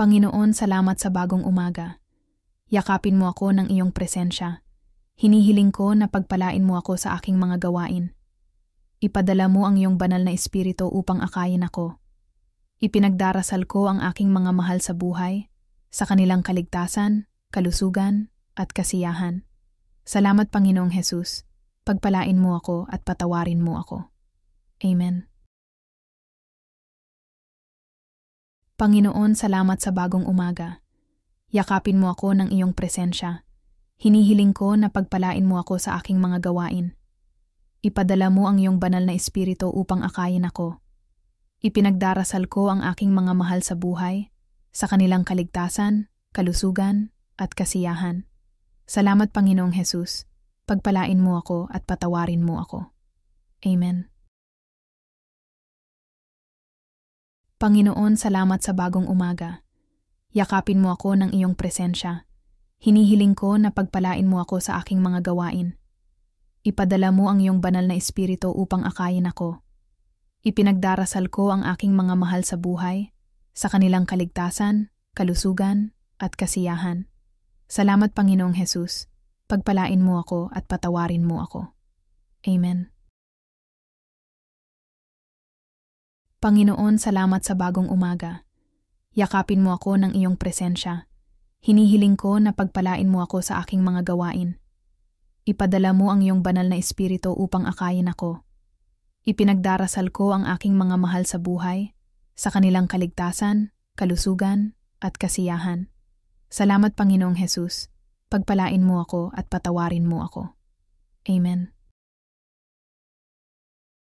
Panginoon, salamat sa bagong umaga. Yakapin mo ako ng iyong presensya. Hinihiling ko na pagpalain mo ako sa aking mga gawain. Ipadala mo ang iyong banal na espiritu upang akayin ako. Ipinagdarasal ko ang aking mga mahal sa buhay, sa kanilang kaligtasan, kalusugan, at kasiyahan. Salamat Panginoong Hesus, pagpalain mo ako at patawarin mo ako. Amen. Panginoon, salamat sa bagong umaga. Yakapin mo ako ng iyong presensya. Hinihiling ko na pagpalain mo ako sa aking mga gawain. Ipadala mo ang iyong banal na espiritu upang akayin ako. Ipinagdarasal ko ang aking mga mahal sa buhay, sa kanilang kaligtasan, kalusugan, at kasiyahan. Salamat Panginoong Hesus, pagpalain mo ako at patawarin mo ako. Amen. Panginoon, salamat sa bagong umaga. Yakapin mo ako ng iyong presensya. Hinihiling ko na pagpalain mo ako sa aking mga gawain. Ipadala mo ang iyong banal na espiritu upang akayin ako. Ipinagdarasal ko ang aking mga mahal sa buhay, sa kanilang kaligtasan, kalusugan, at kasiyahan. Salamat Panginoong Hesus, pagpalain mo ako at patawarin mo ako. Amen. Panginoon, salamat sa bagong umaga. Yakapin mo ako ng iyong presensya. Hinihiling ko na pagpalain mo ako sa aking mga gawain. Ipadala mo ang iyong banal na espiritu upang akayin ako. Ipinagdarasal ko ang aking mga mahal sa buhay, sa kanilang kaligtasan, kalusugan, at kasiyahan. Salamat Panginoong Hesus, pagpalain mo ako at patawarin mo ako. Amen.